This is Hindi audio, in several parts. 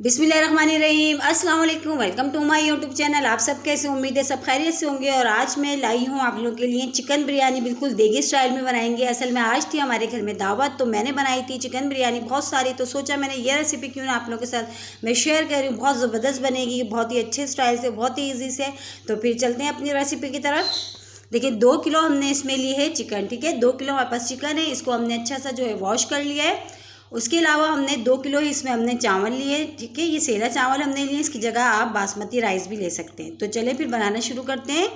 बिस्मिल्लाहिर्रहमानिर्रहीम, अस्सलाम वालेकुम। Welcome to my YouTube channel. आप सब कैसे, उम्मीद है सब खैरियत से होंगे। और आज मैं लाई हूँ आप लोगों के लिए चिकन बिरयानी, बिल्कुल देगी स्टाइल में बनाएंगे। असल में आज थी हमारे घर में दावत, तो मैंने बनाई थी चिकन बिरयानी बहुत सारी। तो सोचा मैंने ये रेसिपी क्यों ना आप लोगों के साथ मैं शेयर कर रही हूँ। बहुत ज़बरदस्त बनेगी, बहुत ही अच्छे स्टाइल से, बहुत ही ईजी से। तो फिर चलते हैं अपनी रेसिपी की तरफ। देखिए 2 किलो हमने इसमें लिए है चिकन, ठीक है। 2 किलो हमारे पास चिकन है, इसको हमने अच्छा सा जो है वॉश कर लिया है। उसके अलावा हमने 2 किलो ही इसमें हमने चावल लिए, ठीक है। ये सेला चावल हमने लिए, इसकी जगह आप बासमती राइस भी ले सकते हैं। तो चले फिर बनाना शुरू करते हैं।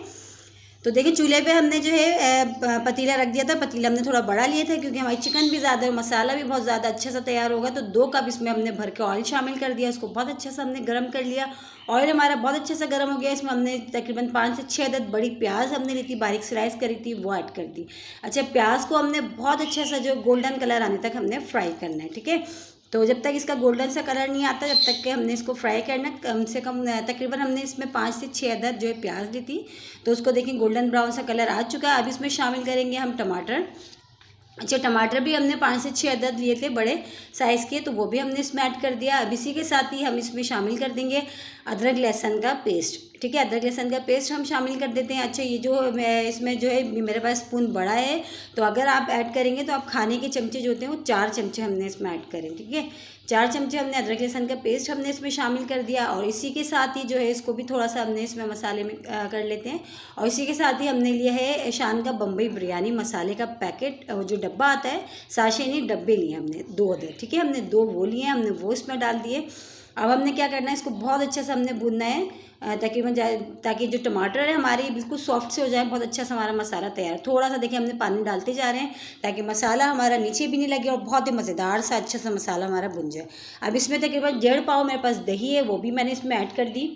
तो देखिए चूल्हे पे हमने जो है पतीला रख दिया था। पतीला हमने थोड़ा बड़ा लिया था क्योंकि हमारी चिकन भी ज़्यादा है, मसाला भी बहुत ज़्यादा अच्छा सा तैयार होगा। तो 2 कप इसमें हमने भर के ऑयल शामिल कर दिया, इसको बहुत अच्छा सा हमने गर्म कर लिया। ऑयल हमारा बहुत अच्छे से गर्म हो गया। इसमें हमने तकरीबन 5 से 6 अदद बड़ी प्याज हमने ली थी, बारीक स्लाइस करी थी, वो ऐड कर दी। अच्छा, प्याज को हमने बहुत अच्छा सा जो गोल्डन कलर आने तक हमने फ्राई करना है, ठीक है। तो जब तक इसका गोल्डन सा कलर नहीं आता, जब तक के हमने इसको फ्राई करना। कम से कम तकरीबन हमने इसमें 5 से 6 अदद जो है प्याज ली थी। तो उसको देखिए गोल्डन ब्राउन सा कलर आ चुका है। अब इसमें शामिल करेंगे हम टमाटर। अच्छा, टमाटर भी हमने 5 से 6 अदद लिए थे बड़े साइज़ के, तो वो भी हमने इसमें ऐड कर दिया। अब इसी के साथ ही हम इसमें शामिल कर देंगे अदरक लहसुन का पेस्ट, ठीक है। अदरक लहसुन का पेस्ट हम शामिल कर देते हैं। अच्छा, ये जो इसमें जो है मेरे पास स्पून बड़ा है, तो अगर आप ऐड करेंगे तो आप खाने के चमचे जो होते हैं वो 4 चमचे हमने इसमें ऐड करें, ठीक है। 4 चमचे हमने अदरक लहसुन का पेस्ट हमने इसमें शामिल कर दिया। और इसी के साथ ही जो है इसको भी थोड़ा सा हमने इसमें मसाले में कर लेते हैं। और इसी के साथ ही हमने लिया है शान का बम्बई बिरयानी मसाले का पैकेट, जो डब्बा आता है, साशे नहीं डब्बे लिए हमने 2 अदर, ठीक है। हमने 2 वो लिए, हमने वो इसमें डाल दिए। अब हमने क्या करना है, इसको बहुत अच्छे से हमने भूनना है ताकि जो टमाटर है हमारे बिल्कुल सॉफ्ट से हो जाए। बहुत अच्छा सा हमारा मसाला तैयार। थोड़ा सा देखिए हमने पानी डालते जा रहे हैं ताकि मसाला हमारा नीचे भी नहीं लगे और बहुत ही मज़ेदार सा अच्छा सा मसाला हमारा भुन जाए। अब इसमें तकरीबन 1.5 पाव मेरे पास दही है, वो भी मैंने इसमें ऐड कर दी।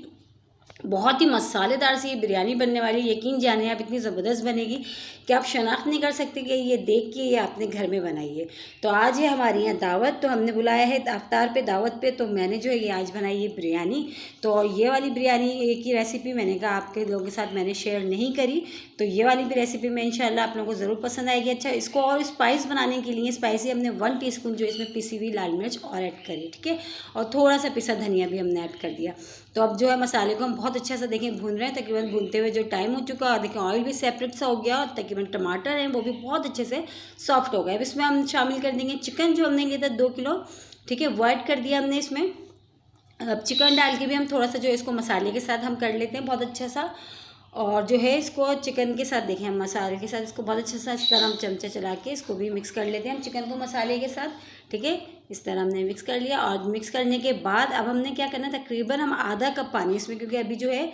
बहुत ही मसालेदार सी ये बिरयानी बनने वाली, यकीन जाने आप, इतनी ज़बरदस्त बनेगी कि आप शनाख्त नहीं कर सकते कि ये देख के ये आपने घर में बनाई है। तो आज है हमारे यहाँ दावत, तो हमने बुलाया है इफ्तार पे, दावत पे। तो मैंने जो है ये आज बनाई है बिरयानी। तो ये वाली बिरयानी की रेसिपी मैंने कहा आपके लोगों के साथ मैंने शेयर नहीं करी, तो ये वाली भी रेसिपी में इंशाल्लाह आप लोगों को ज़रूर पसंद आएगी। अच्छा, इसको और स्पाइस बनाने के लिए स्पाइसी हमने 1 टीस्पून जो इसमें पिसी हुई लाल मिर्च और ऐड करी, ठीक है। और थोड़ा सा पिसा धनिया भी हमने ऐड कर दिया। तो अब जो है मसाले को हम बहुत अच्छा सा देखें भून रहे हैं। तकरीबन भूनते हुए जो टाइम हो चुका है, देखें ऑयल भी सेपरेट सा हो गया और तकरीबन टमाटर हैं वो भी बहुत अच्छे से सॉफ्ट हो गए। अब इसमें हम शामिल कर देंगे चिकन, जो हमने लिया था 2 किलो, ठीक है, वो ऐड कर दिया हमने इसमें। अब चिकन डाल के भी हम थोड़ा सा जो इसको मसाले के साथ हम कर लेते हैं बहुत अच्छा सा। और जो है इसको चिकन के साथ देखें हम मसाले के साथ इसको बहुत अच्छे से इस तरह हम चमचा चला के इसको भी मिक्स कर लेते हैं हम चिकन को मसाले के साथ, ठीक है। इस तरह हमने मिक्स कर लिया। और मिक्स करने के बाद अब हमने क्या करना है, तकरीबन हम आधा कप पानी इसमें, क्योंकि अभी जो है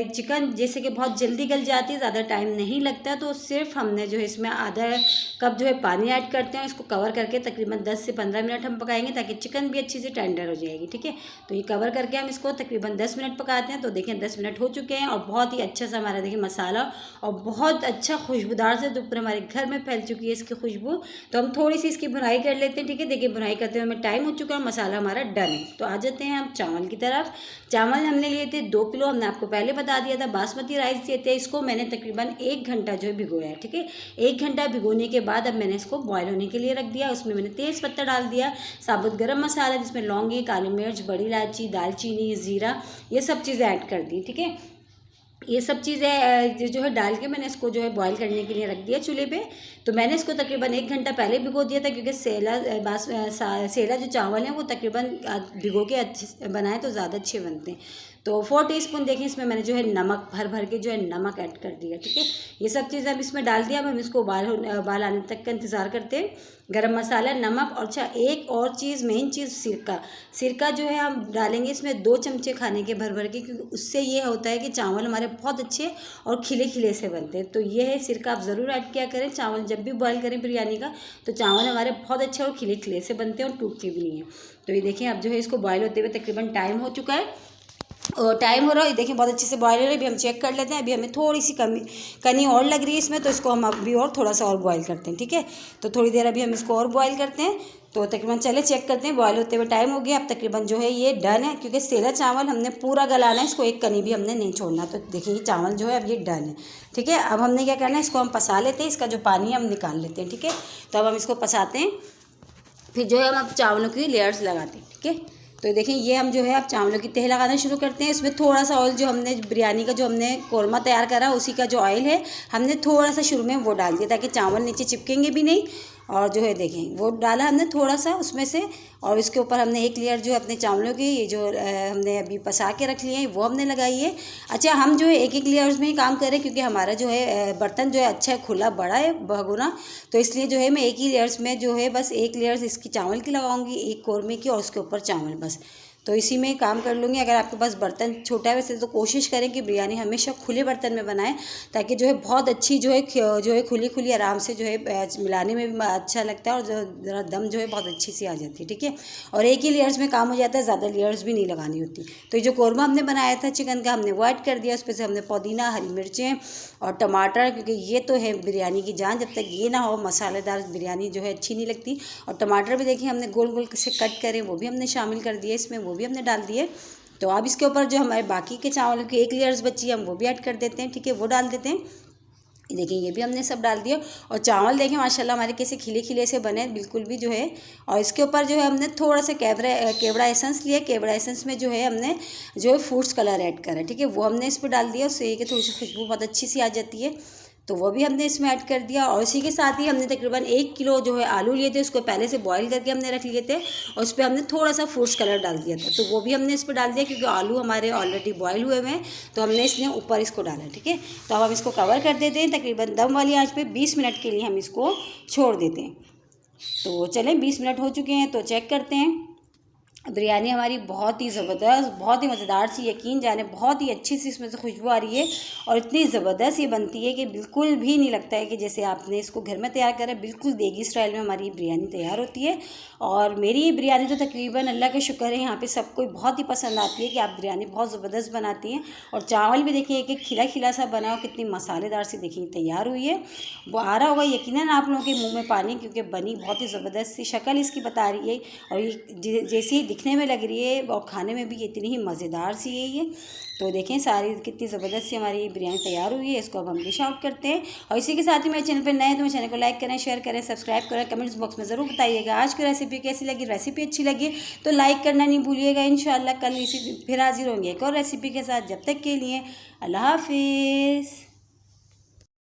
चिकन जैसे कि बहुत जल्दी गल जाती है, ज़्यादा टाइम नहीं लगता, तो सिर्फ हमने जो है इसमें आधा कप जो है पानी ऐड करते हैं। इसको कवर करके तकरीबन 10 से 15 मिनट हम पकाएंगे ताकि चिकन भी अच्छी से टेंडर हो जाएगी, ठीक है। तो ये कवर करके हम इसको तकरीबन 10 मिनट पकाते हैं। तो देखें 10 मिनट हो चुके हैं और बहुत ही अच्छा सा हमारा देखिए मसाला और बहुत अच्छा खुशबूदार से ऊपर हमारे घर में फैल चुकी है इसकी खुशबू। तो हम थोड़ी सी इसकी भुनाई कर लेते हैं, ठीक है। देखिए भुनाई करते हुए हमें टाइम हो चुका है, मसाला हमारा डन है। तो आ जाते हैं हम चावल की तरफ। चावल हमने लिए थे 2 किलो, हमने आपको पहले बता दिया था बासमती राइस लिए थे। इसको मैंने तकरीबन 1 घंटा जो है भिगोया है, ठीक है। 1 घंटा भिगोने के बाद अब मैंने इसको बॉयल होने के लिए रख दिया। उसमें मैंने तेज़ पत्ता डाल दिया, साबुत गरम मसाला जिसमें लौंगी, काली मिर्च, बड़ी इलायची, दालचीनी, ज़ीरा, ये सब चीज़ें ऐड कर दी, ठीक है। ये सब चीज़ें जो है डाल के मैंने इसको जो है बॉईल करने के लिए रख दिया चूल्हे पे। तो मैंने इसको तकरीबन 1 घंटा पहले भिगो दिया था, क्योंकि सेला जो चावल हैं वो तकरीबन भिगो के अच्छे बनाए तो ज़्यादा अच्छे बनते हैं। तो 4 टीस्पून देखें इसमें मैंने जो है नमक भर भर के जो है नमक ऐड कर दिया, ठीक है। ये सब चीज़ें अब इसमें डाल दिया। अब हम इसको उबाल आने तक का इंतज़ार करते हैं। गरम मसाला, नमक, और अच्छा एक और चीज़, मेन चीज़ सिरका जो है हम डालेंगे इसमें 2 चमचे खाने के भर भर के, क्योंकि उससे ये होता है कि चावल हमारे बहुत अच्छे और खिले खिले से बनते हैं। तो ये है सिरका, आप ज़रूर ऐड किया करें। चावल जब भी बॉयल करें बिरयानी का, तो चावल हमारे बहुत अच्छे और खिले खिले से बनते हैं और टूटते भी नहीं हैं। तो ये देखें अब जो है इसको बॉयल होते हुए तकरीबन टाइम हो चुका है और टाइम हो रहा है। देखें बहुत अच्छे से बॉयल हो रहा है। अभी हम चेक कर लेते हैं। अभी हमें थोड़ी सी कनी और लग रही है इसमें, तो इसको हम अभी और थोड़ा सा और बॉयल करते हैं, ठीक है। तो थोड़ी देर अभी हम इसको और बॉयल करते हैं। तो तकरीबन चले चेक करते हैं, बॉयल होते हुए टाइम हो गया। अब तकरीबन जो है ये डन है, क्योंकि सेला चावल हमने पूरा गलाना है, इसको एक कनी भी हमने नहीं छोड़ना। तो देखिए ये चावल जो है अब ये डन है, ठीक है। अब हमने क्या करना है, इसको हम पसा लेते हैं, इसका जो पानी है हम निकाल लेते हैं, ठीक है। तो अब हम इसको पसाते हैं, फिर जो है हम अब चावलों की लेयर्स लगाते हैं, ठीक है। तो देखें ये हम जो है अब चावलों की तह लगाना शुरू करते हैं। इसमें थोड़ा सा ऑयल जो हमने बिरयानी का जो हमने कौरमा तैयार करा उसी का जो ऑयल है हमने थोड़ा सा शुरू में वो डाल दिया ताकि चावल नीचे चिपकेंगे भी नहीं। और जो है देखें वो डाला हमने थोड़ा सा उसमें से, और इसके ऊपर हमने एक लेयर जो है अपने चावलों की ये जो हमने अभी पसा के रख लिए हैं वो हमने लगाई है। अच्छा हम जो है एक एक लेयर्स में ही काम करें क्योंकि हमारा जो है बर्तन जो है अच्छा है, खुला बड़ा है भगोना, तो इसलिए जो है मैं एक ही लेयर्स में जो है बस एक लेयर्स इसकी चावल की लगाऊंगी, एक कौरमे की, और उसके ऊपर चावल बस, तो इसी में काम कर लूँगी। अगर आपके पास बर्तन छोटा है वैसे तो कोशिश करें कि बिरयानी हमेशा खुले बर्तन में बनाएं ताकि जो है बहुत अच्छी जो है खुली खुली आराम से जो है मिलाने में भी अच्छा लगता है और ज़रा दम जो है बहुत अच्छी सी आ जाती है। ठीक है, और एक ही लेयर्स में काम हो जाता है, ज़्यादा लेयर्स भी नहीं लगानी होती। तो ये जो कौरमा हमने बनाया था चिकन का हमने वो ऐड कर दिया, उस पर से हमने पुदीना, हरी मिर्चें और टमाटर, क्योंकि ये तो है बिरयानी की जान, जब तक ये ना हो मसालेदार बिरयानी जो है अच्छी नहीं लगती। और टमाटर भी देखिए हमने गोल गोल से कट करें वो भी हमने शामिल कर दिए इसमें, वो भी हमने डाल दिए। तो अब इसके ऊपर जो हमारे बाकी के चावल की एक लेयर्स बची हम वो भी ऐड कर देते हैं। ठीक है, वो डाल देते हैं। देखिए ये भी हमने सब डाल दिया और चावल देखें माशाल्लाह हमारे कैसे खिले खिले से बने बिल्कुल भी जो है। और इसके ऊपर जो है हमने थोड़ा सा केवड़ा एसेंस लिया, केवड़ा एसेंस में जो है हमने जो है फ्रूट्स कलर ऐड करा। ठीक है, वो हमने इस पर डाल दिया, उससे ये कि थोड़ी सी खुशबू बहुत अच्छी सी आ जाती है, तो वो भी हमने इसमें ऐड कर दिया। और इसी के साथ ही हमने तकरीबन 1 किलो जो है आलू लिए थे, उसको पहले से बॉईल करके हमने रख लिए थे और उस पर हमने थोड़ा सा फ्रूट्स कलर डाल दिया था, तो वो भी हमने इस पर डाल दिया क्योंकि आलू हमारे ऑलरेडी बॉयल हुए हुए हैं, तो हमने इसने ऊपर इसको डाला। ठीक है, तो अब हम इसको कवर कर देते हैं, तकरीबन दम वाली आंच पे 20 मिनट के लिए हम इसको छोड़ देते हैं। तो चलें 20 मिनट हो चुके हैं, तो चेक करते हैं। बिरयानी हमारी बहुत ही ज़बरदस्त, बहुत ही मज़ेदार सी, यकीन जाने बहुत ही अच्छी सी इसमें से खुशबू आ रही है और इतनी ज़बरदस्त ये बनती है कि बिल्कुल भी नहीं लगता है कि जैसे आपने इसको घर में तैयार करा। बिल्कुल देगी स्टाइल में हमारी बिरयानी तैयार होती है। और मेरी ये बिरयानी तो तकरीबन अल्लाह का शुक्र है यहाँ पे सबको बहुत ही पसंद आती है कि आप बिरयानी बहुत ज़बरदस्त बनाती हैं। और चावल भी देखिए एक एक खिला खिला सा बना हो, कितनी मसालेदार सी देखिए तैयार हुई है। वो आ रहा होगा यकीनन आप लोगों के मुँह में पानी, क्योंकि बनी बहुत ही ज़बरदस्त सी, शक्ल इसकी बता रही है और ये जैसी दिखने में लग रही है और खाने में भी इतनी ही मज़ेदार सी है ये। तो देखें सारी कितनी ज़बरदस्त सी हमारी बिरयानी तैयार हुई है। इसको अब हम डिश आउट करते हैं। और इसी के साथ ही मेरे चैनल पर नए हैं तो मेरे चैनल को लाइक करें, शेयर करें, सब्सक्राइब करें, कमेंट्स बॉक्स में ज़रूर बताइएगा आज की रेसिपी कैसी लगी। रेसिपी अच्छी लगी तो लाइक करना नहीं भूलिएगा। इंशाअल्लाह कल इसी फिर हाजिर होंगे एक और रेसिपी के साथ। जब तक के लिए अल्लाह हाफिज़।